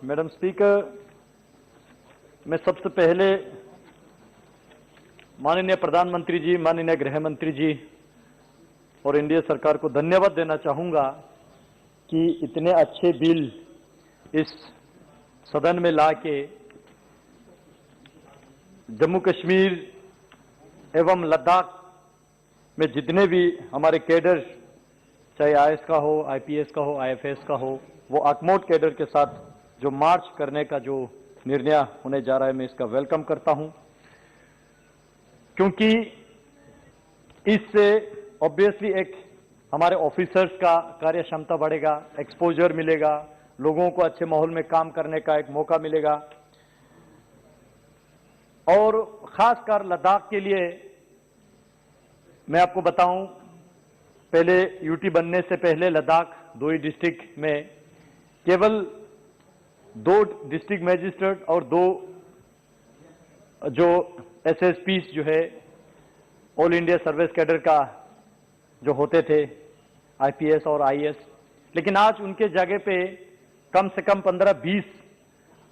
Madam speaker, मैं सबसे पहले माननीय प्रधानमंत्री जी, माननीय गृह मंत्री जी और एनडीए सरकार को धन्यवाद देना चाहूंगा कि इतने अच्छे बिल इस सदन में लाके जम्मू कश्मीर एवं लद्दाख में जितने भी हमारे कैडर, चाहे आईएएस का हो, आईपीएस का हो, आईएफएस का हो, वो अकमोट कैडर के साथ जो मार्च करने का जो निर्णय होने जा रहा है, मैं इसका वेलकम करता हूं, क्योंकि इससे ऑब्वियसली एक हमारे ऑफिसर्स का कार्य क्षमता बढ़ेगा, एक्सपोजर मिलेगा, लोगों को अच्छे माहौल में काम करने का एक मौका मिलेगा। और खासकर लद्दाख के लिए मैं आपको बताऊं, पहले यूटी बनने से पहले लद्दाख 2 ही डिस्ट्रिक्ट में केवल 2 डिस्ट्रिक्ट मजिस्ट्रेट और 2 जो एसएसपीस जो है ऑल इंडिया सर्विस कैडर का जो होते थे, आईपीएस और आईएएस, लेकिन आज उनके जगह पे कम से कम 15-20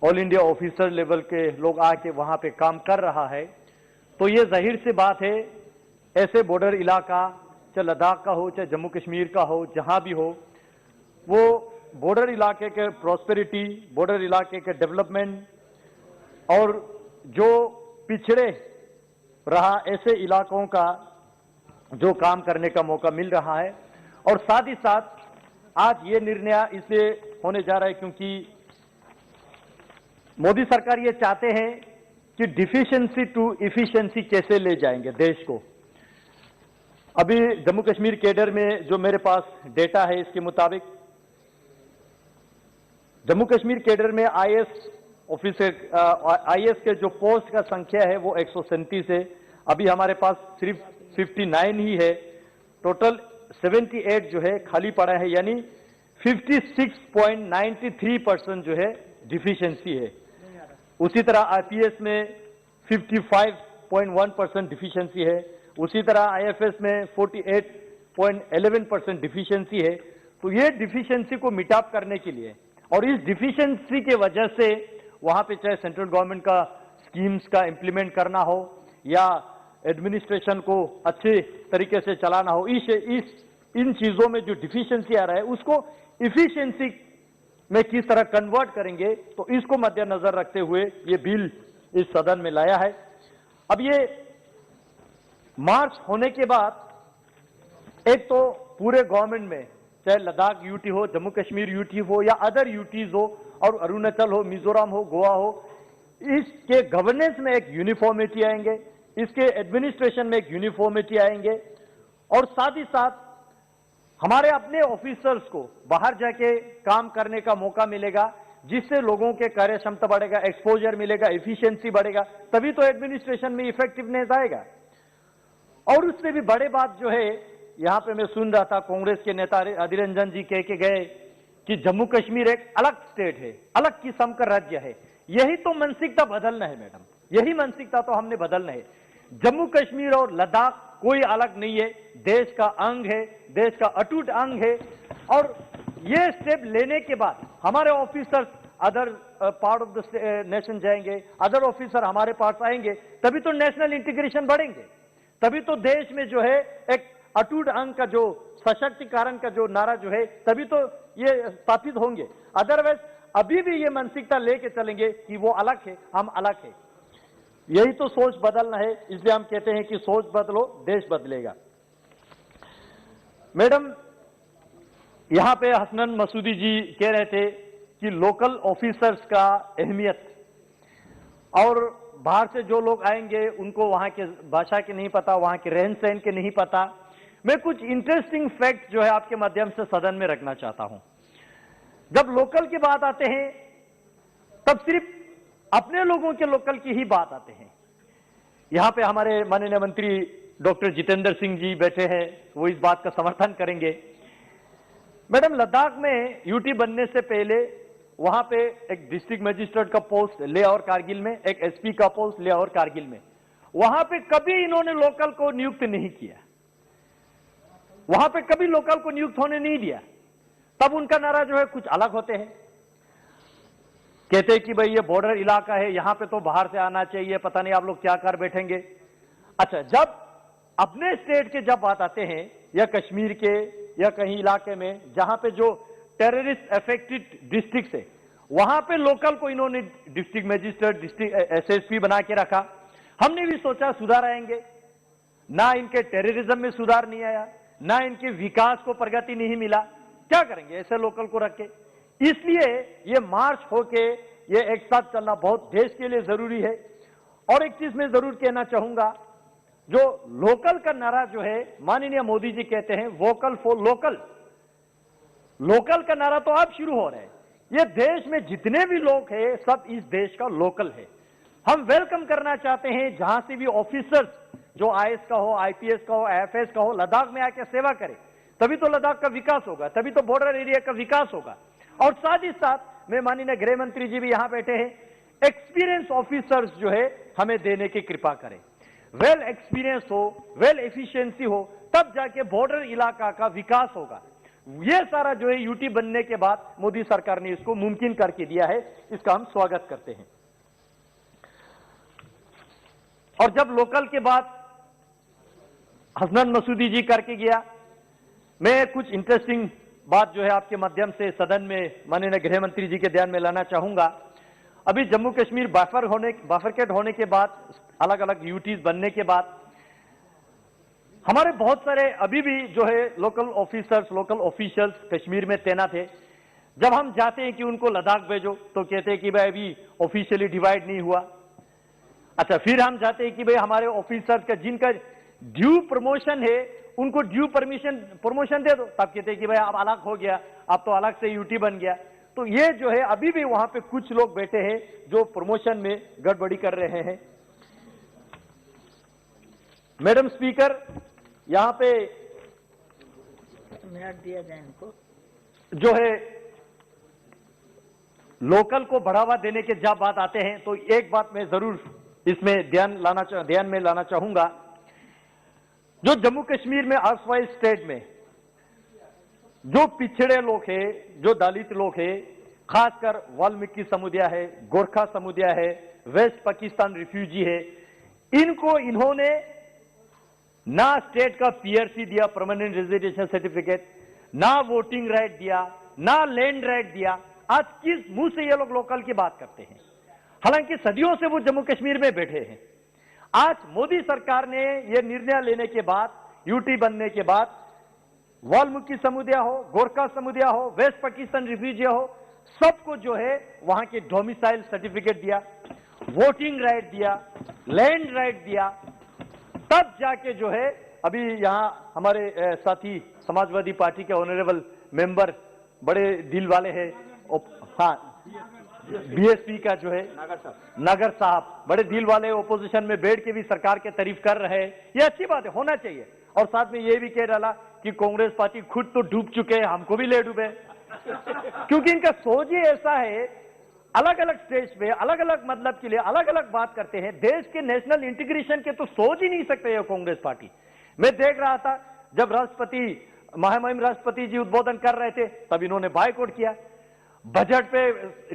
ऑल इंडिया ऑफिसर लेवल के लोग आके वहां पे काम कर रहा है। तो ये जाहिर सी बात है, ऐसे बॉर्डर इलाका, चाहे लद्दाख का हो, चाहे जम्मू कश्मीर का हो, जहां भी हो, वो बॉर्डर इलाके के प्रॉस्पेरिटी, बॉर्डर इलाके के डेवलपमेंट और जो पिछड़े रहा ऐसे इलाकों का जो काम करने का मौका मिल रहा है। और साथ ही साथ आज ये निर्णय इसलिए होने जा रहा है क्योंकि मोदी सरकार ये चाहते हैं कि डिफिशिएंसी टू इफिशिएंसी कैसे ले जाएंगे देश को। अभी जम्मू कश्मीर कैडर में जो मेरे पास डेटा है, इसके मुताबिक जम्मू कश्मीर कैडर में आईएएस ऑफिसर, आईएएस के जो पोस्ट का संख्या है वो 137 है। अभी हमारे पास सिर्फ 59 ही है। टोटल 78 जो है खाली पड़ा है, यानी 56.93% जो है डिफिशिएंसी है। उसी तरह आईपीएस में 55.1% डिफिशिएंसी है। उसी तरह आईएफएस में 48.11% डिफिशिएंसी है। तो ये डिफिशिएंसी को मिटाप करने के लिए और इस डिफिशिएंसी के वजह से वहां पे चाहे सेंट्रल गवर्नमेंट का स्कीम्स का इंप्लीमेंट करना हो या एडमिनिस्ट्रेशन को अच्छे तरीके से चलाना हो, इन चीजों में जो डिफिशिएंसी आ रहा है उसको इफिशिएंसी में किस तरह कन्वर्ट करेंगे, तो इसको मद्देनजर रखते हुए ये बिल इस सदन में लाया है। अब ये मार्च होने के बाद एक तो पूरे गवर्नमेंट में, चाहे लद्दाख यूटी हो, जम्मू कश्मीर यूटी हो या अदर यूटीज हो, और अरुणाचल हो, मिजोरम हो, गोवा हो, इसके गवर्नेंस में एक यूनिफॉर्मिटी आएंगे, इसके एडमिनिस्ट्रेशन में एक यूनिफॉर्मिटी आएंगे। और साथ ही साथ हमारे अपने ऑफिसर्स को बाहर जाके काम करने का मौका मिलेगा, जिससे लोगों के कार्य क्षमता बढ़ेगा, एक्सपोजर मिलेगा, एफिशिएंसी बढ़ेगा, तभी तो एडमिनिस्ट्रेशन में इफेक्टिवनेस आएगा। और उससे भी बड़े बात जो है, यहां पे मैं सुन रहा था कांग्रेस के नेता अधीर रंजन जी कह के गए कि जम्मू कश्मीर एक अलग स्टेट है, अलग किस्म का राज्य है। यही तो मानसिकता बदलना है मैडम, यही मानसिकता तो हमने बदलना है। जम्मू कश्मीर और लद्दाख कोई अलग नहीं है, देश का अंग है, देश का अटूट अंग है। और ये स्टेप लेने के बाद हमारे officers other part of the nation जाएंगे, अदर ऑफिसर हमारे पास आएंगे, तभी तो नेशनल इंटीग्रेशन बढ़ेंगे, तभी तो देश में जो है एक अटूट अंग का जो सशक्तिकरण का जो नारा जो है, तभी तो ये स्थापित होंगे। अदरवाइज अभी भी ये मानसिकता लेके चलेंगे कि वो अलग है, हम अलग है। यही तो सोच बदलना है, इसलिए हम कहते हैं कि सोच बदलो, देश बदलेगा। मैडम, यहां पे हसनैन मसूदी जी कह रहे थे कि लोकल ऑफिसर्स का अहमियत, और बाहर से जो लोग आएंगे उनको वहां के भाषा के नहीं पता, वहां के रहन सहन के नहीं पता। मैं कुछ इंटरेस्टिंग फैक्ट जो है आपके माध्यम से सदन में रखना चाहता हूं। जब लोकल की बात आते हैं तब सिर्फ अपने लोगों के लोकल की ही बात आते हैं। यहां पे हमारे माननीय मंत्री डॉक्टर जितेंद्र सिंह जी बैठे हैं, वो इस बात का समर्थन करेंगे। मैडम, लद्दाख में यूटी बनने से पहले वहां पे एक डिस्ट्रिक्ट मजिस्ट्रेट का पोस्ट लेह और कारगिल में, एक एसपी का पोस्ट लेह और कारगिल में, वहां पे कभी इन्होंने लोकल को नियुक्त नहीं किया, वहां पे कभी लोकल को नियुक्त होने नहीं दिया। तब उनका नारा जो है कुछ अलग होते हैं। कहते हैं कि भाई ये बॉर्डर इलाका है, यहां पे तो बाहर से आना चाहिए, पता नहीं आप लोग क्या कर बैठेंगे। अच्छा, जब अपने स्टेट के जब बात आते हैं या कश्मीर के या कहीं इलाके में जहां पे जो टेररिस्ट अफेक्टेड डिस्ट्रिक्ट है, वहां पे लोकल को इन्होंने डिस्ट्रिक्ट मजिस्ट्रेट, डिस्ट्रिक्ट एसएसपी बना के रखा। हमने भी सोचा सुधार आएंगे, ना इनके टेररिज्म में सुधार नहीं आया, ना इनके विकास को प्रगति नहीं मिला। क्या करेंगे ऐसे लोकल को रख के? इसलिए ये मार्च होके ये एक साथ चलना बहुत देश के लिए जरूरी है। और एक चीज मैं जरूर कहना चाहूंगा, जो लोकल का नारा जो है माननीय मोदी जी कहते हैं वोकल फॉर लोकल, लोकल का नारा तो अब शुरू हो रहा है। ये देश में जितने भी लोग हैं सब इस देश का लोकल है। हम वेलकम करना चाहते हैं जहां से भी ऑफिसर्स, जो आईएएस का हो, आईपीएस का हो, आईएफएस का हो, लद्दाख में आके सेवा करे, तभी तो लद्दाख का विकास होगा, तभी तो बॉर्डर एरिया का विकास होगा। और साथ ही साथ में माननीय गृह मंत्री जी भी यहां बैठे हैं, एक्सपीरियंस ऑफिसर्स जो है हमें देने की कृपा करें। वेल एक्सपीरियंस हो, वेल एफिशिएंसी हो, तब जाके बॉर्डर इलाका का विकास होगा। ये सारा जो है यूटी बनने के बाद मोदी सरकार ने इसको मुमकिन करके दिया है, इसका हम स्वागत करते हैं। और जब लोकल के बाद हसनैन मसूदी जी करके गया, मैं कुछ इंटरेस्टिंग बात जो है आपके माध्यम से सदन में माननीय गृह मंत्री जी के ध्यान में लाना चाहूंगा। अभी जम्मू कश्मीर बाइफरकेट होने के बाद, अलग अलग यूटीज बनने के बाद, हमारे बहुत सारे अभी भी जो है local officers, local officials Kashmir में तैनात है। जब हम जाते हैं कि उनको लद्दाख भेजो तो कहते हैं कि भाई अभी ऑफिशियली डिवाइड नहीं हुआ। अच्छा, फिर हम जाते हैं कि भाई हमारे ऑफिसर्स का जिनका ड्यू प्रमोशन है उनको ड्यू प्रमोशन दे दो, तब कहते हैं कि भाई अब अलग हो गया, अब तो अलग से यूटी बन गया। तो ये जो है अभी भी वहां पे कुछ लोग बैठे हैं जो प्रमोशन में गड़बड़ी कर रहे हैं। मैडम स्पीकर, यहां पे मिनट दिया जाए इनको, जो है लोकल को बढ़ावा देने के जब बात आते हैं तो एक बात मैं जरूर इसमें ध्यान में लाना चाहूंगा। जो जम्मू कश्मीर में अर्सवाइल स्टेट में जो पिछड़े लोग हैं, जो दलित लोग हैं, खासकर वाल्मीकि समुदाय है, गोरखा समुदाय है, वेस्ट पाकिस्तान रिफ्यूजी है, इनको इन्होंने ना स्टेट का पीआरसी दिया, परमानेंट रेजिडेंशियल सर्टिफिकेट, ना वोटिंग राइट दिया, ना लैंड राइट दिया। आज किस मुंह से ये लोग लोकल की बात करते हैं? हालांकि सदियों से वो जम्मू कश्मीर में बैठे हैं। आज मोदी सरकार ने यह निर्णय लेने के बाद, यूटी बनने के बाद, वाल्मीकि समुदाय हो, गोरखा समुदाय हो, वेस्ट पाकिस्तान रिफ्यूजी हो, सबको जो है वहां के डोमिसाइल सर्टिफिकेट दिया, वोटिंग राइट दिया, लैंड राइट दिया। तब जाके जो है अभी यहां हमारे साथी समाजवादी पार्टी के ऑनरेबल मेंबर बड़े दिल वाले हैं, हाँ बीएसपी का जो है नगर साहब बड़े दिल वाले ओपोजिशन में बैठ के भी सरकार के तारीफ कर रहे हैं। ये अच्छी बात है, होना चाहिए। और साथ में ये भी कह डाला कि कांग्रेस पार्टी खुद तो डूब चुके हैं, हमको भी ले डूबे। क्योंकि इनका सोच ही ऐसा है, अलग अलग स्टेज पे अलग अलग मतलब के लिए अलग अलग बात करते हैं। देश के नेशनल इंटीग्रेशन के तो सोच ही नहीं सकते ये कांग्रेस पार्टी। मैं देख रहा था जब राष्ट्रपति महामहिम राष्ट्रपति जी उद्बोधन कर रहे थे तब इन्होंने बायकॉट किया। बजट पे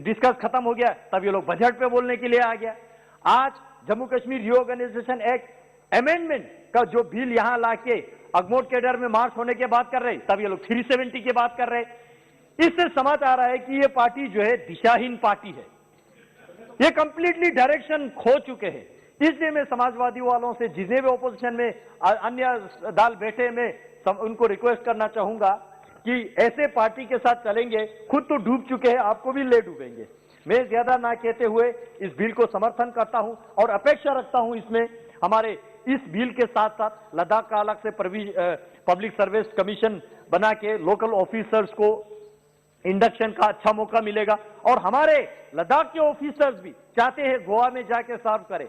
डिस्कस खत्म हो गया तब ये लोग बजट पे बोलने के लिए आ गया। आज Jammu Kashmir reorganisation act amendment का जो बिल यहां लाके अगमोट कैडर में मार्च होने की बात कर रहे तब ये लोग 370 की बात कर रहे। इससे समझ आ रहा है कि ये पार्टी जो है दिशाहीन पार्टी है, ये कंप्लीटली डायरेक्शन खो चुके हैं। इसलिए मैं समाजवादी वालों से, जितने भी ओपोजिशन में अन्य दल बैठे, में उनको रिक्वेस्ट करना चाहूंगा कि ऐसे पार्टी के साथ चलेंगे, खुद तो डूब चुके हैं, आपको भी ले डूबेंगे। मैं ज्यादा ना कहते हुए इस बिल को समर्थन करता हूं और अपेक्षा रखता हूं इसमें हमारे इस बिल के साथ साथ लद्दाख का अलग से पब्लिक सर्विस कमीशन बना के लोकल ऑफिसर्स को इंडक्शन का अच्छा मौका मिलेगा। और हमारे लद्दाख के ऑफिसर्स भी चाहते हैं गोवा में जाके सर्व करें,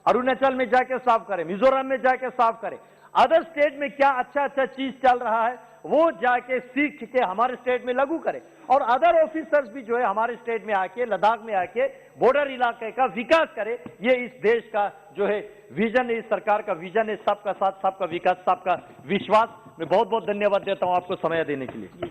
अरुणाचल में जाके सर्व करें, मिजोरम में जाके सर्व करें। अदर स्टेट में क्या अच्छा अच्छा चीज चल रहा है वो जाके सीख के हमारे स्टेट में लागू करें। और अदर ऑफिसर्स भी जो है हमारे स्टेट में आके, लद्दाख में आके बॉर्डर इलाके का विकास करें। ये इस देश का जो है विजन है, इस सरकार का विजन है, सबका साथ, सबका विकास, सबका विश्वास। मैं बहुत बहुत धन्यवाद देता हूं आपको समय देने के लिए।